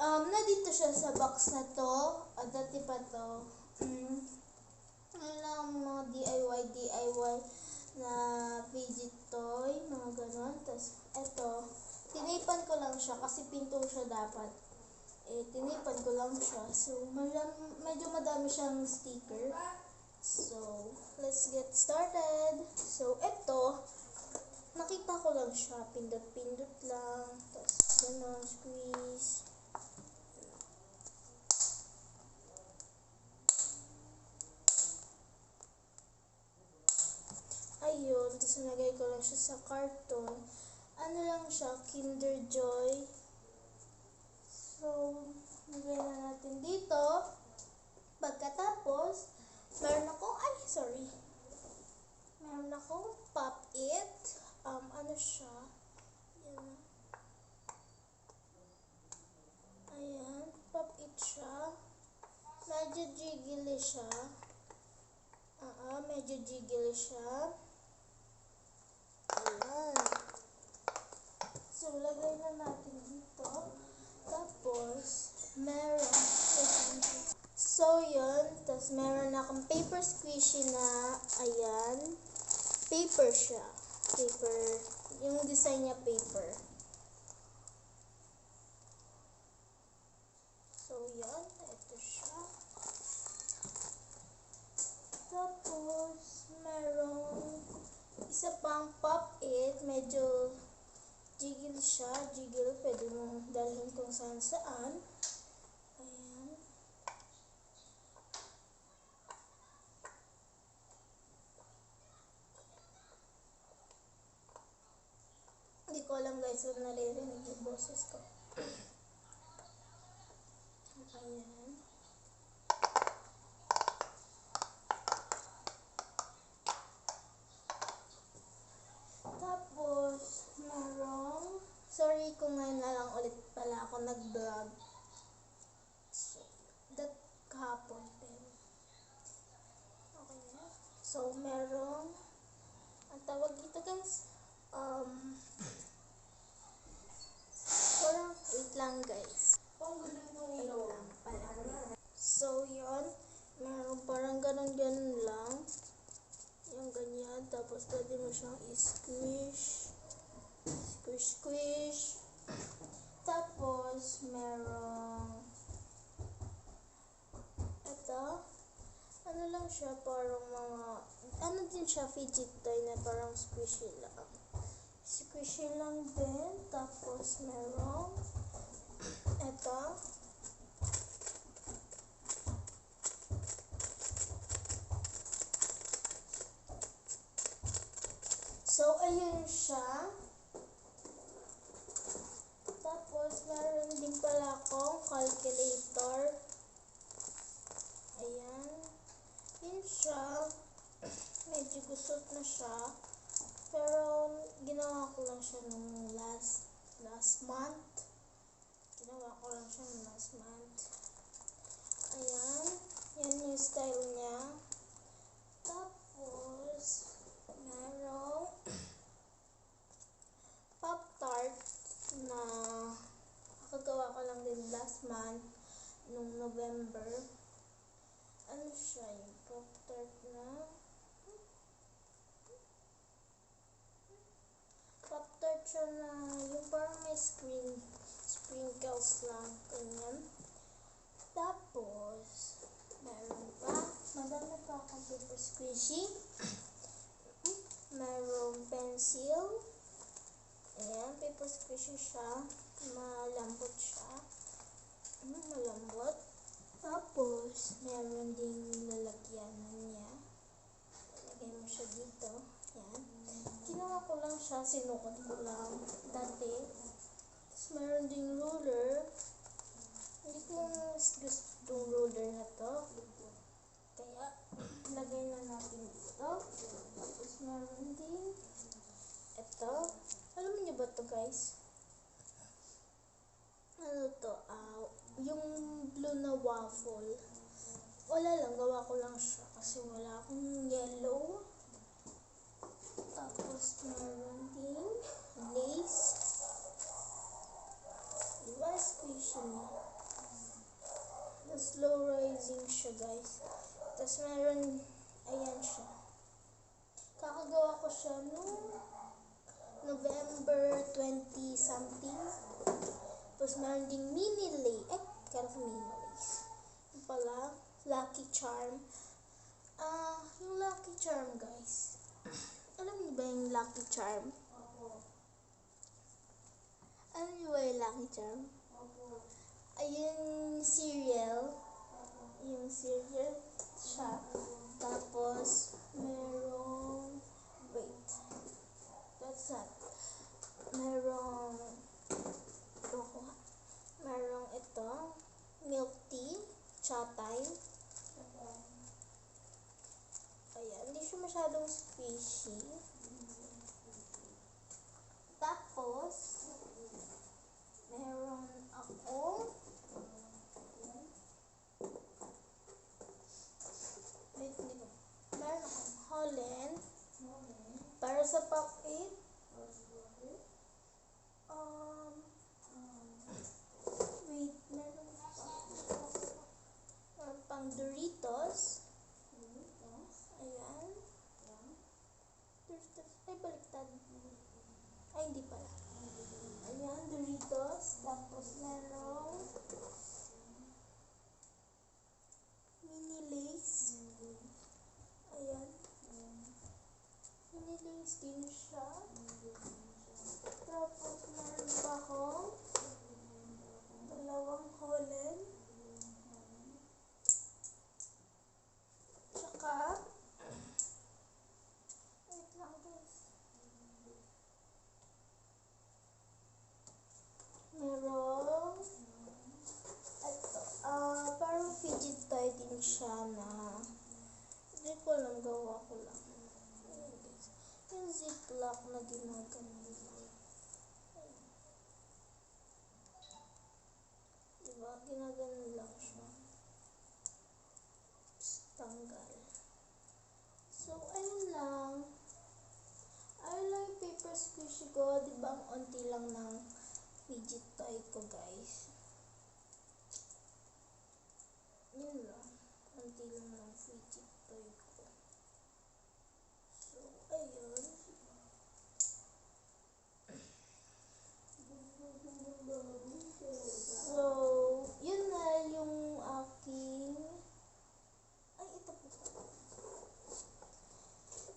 Nandito siya sa box na to. Dati pa to. Ano lang, mga DIY na fidget toy, mga ganon. Tapos, eto, tinipan ko lang siya kasi pinto siya dapat. Tinipan ko lang siya. So, medyo madami siyang sticker. So, let's get started. So, eto, nakita ko lang siya. Pindot-pindot lang. Tapos, ganon, squeeze. Ayun, tapos nilagay ko lang siya sa carton. Ano lang siya, Kinder Joy. So, nilagay na natin dito. Pagkatapos, meron akong Pop-It. Ano siya? Yan. Ayan, Pop-It siya. Medyo jiggly siya. Medyo jiggly siya. Ayan. So, lagay na natin dito. Tapos, yun. Tapos, meron akong paper squishy na, ayan. Paper siya. Paper. Yung design niya paper. So, yun. Ito siya. Tapos, merong isa pang Pop-It. Medyo jiggle siya. Jiggle. Pwede mo dalhin kung saan saan. Ayan. Hindi ko alam guys kung naririnig yung boses ko. Ayan. Tapos, sorry kung ngayon na lang ulit pala ako nag-vlog. So, kahapon pero. Okay na. So, merong, ang tawag dito guys, parang, wait lang guys. Wait lang pala. So, yun. Meron parang ganun-ganun lang. Yung ganyan. Tapos, pwede mo siyang i-squish. Squish. Tapos, merong ito. Ano lang siya, parang ano din siya, fidget toy na parang squishy lang. Squishy lang din. Tapos, merong ito. So, ayun siya. Tapos, meron din pala akong calculator. Ayan. Yun siya. Medyo gusot na siya. Pero, ginawa ko lang siya nung last month. Ayan. Yan yung style niya. Tapos, merong Pop-Tart na nakagawa ko lang din last month nung November. Ano siya, yung Pop-Tart na Pop-Tart siya na yung parang may sprinkles lang, ganyan. Tapos, meron pa, madami pa akong paper squishy. Merong pencil. Ayan, paper squishy siya. Malambot siya. Malambot. Tapos, meron ding lalagyan niya. Lagay mo siya dito. Ayan. Ginawa ko lang siya, sinukot ko lang dati. Tapos, meron ding ruler. Hindi ko gusto itong ruler na to. Kaya, lagay na natin dito. Tapos, meron din ito. Alam niyo ba to guys? Ano to? Yung blue na waffle. Wala lang, gawa ko lang siya kasi wala akong yellow. Tapos meron din lace. Diba squishy niya? slow rising siya, guys. Tapos meron, ayan siya. Kakagawa ko siya noong November 20 something. Tapos meron ding mini lace. Kala ko mini lace. Yung pala, Lucky Charm. Yung Lucky Charm, guys. Alam niyo ba yung Lucky Charm? Alam niyo ba yung Lucky Charm? Ayun, cereal. Yung cereal siya. Tapos, merong, wait. That's not. Merong ito, milk tea, chatay. Ayan, hindi siya masyadong squishy. Tapos, meron ako, meron akong Holland para sa pop-it. Wait, meron pang Doritos. Ayan. Doritos. Ay, baliktad. Ay, hindi pala. Ayan, Doritos. Tapos merong mini lace. Ayan. Mini lace din siya. Tapos meron pa akong dalawang Holland. Tsaka, wait lang guys. Merong, ito, parang fidget toy din siya na, hindi ko alam, gawa ko lang. Ayan guys. Yung ziplock na ginagamit. Diba? Ginagano lang siya. Tanggal. So, ayun lang. Ayun lang yung paper squishy ko. Diba ang onti lang ng fidget toy ko, guys. Yun lang. Onti lang ng fidget toy ko. So, ayun. So, yun na yung aking... Ay, ito po.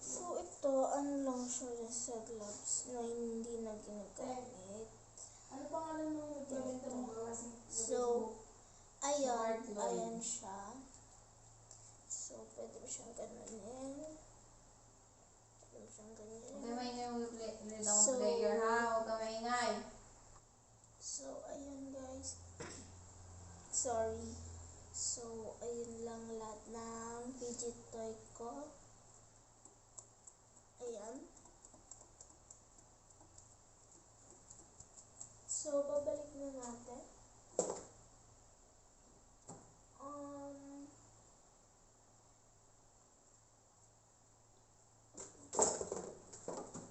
So, ito, ano lang siya sa gloves na hindi na ginagamit. Ano pangalan nung nagbebenta mo? So, ayan siya. So, pwede mo siyang ganunin. Pwede mo siyang ganyan. Huwag kayo maingay yung So, player ha. Huwag kayo maingay. So, ayun guys. Sorry. So, ayun lang lahat ng fidget toy ko. Ayan. So, babalik na natin.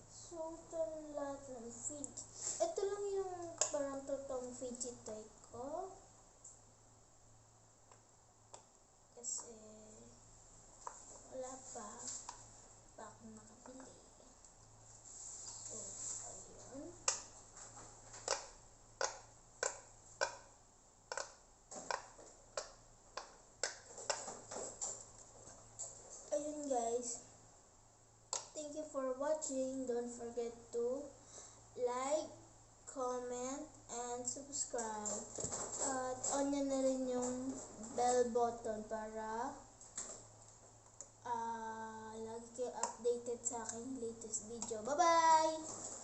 So, ito lahat ng fidget. Ito lang yung parang totoong fidget toy ko. Kasi, wala pa ako nakabili. So, ayun. Ayun guys. Thank you for watching. Don't forget to like, comment, and subscribe. At on nyo na rin yung bell button para lagi kayo updated sa aking latest video. Bye-bye!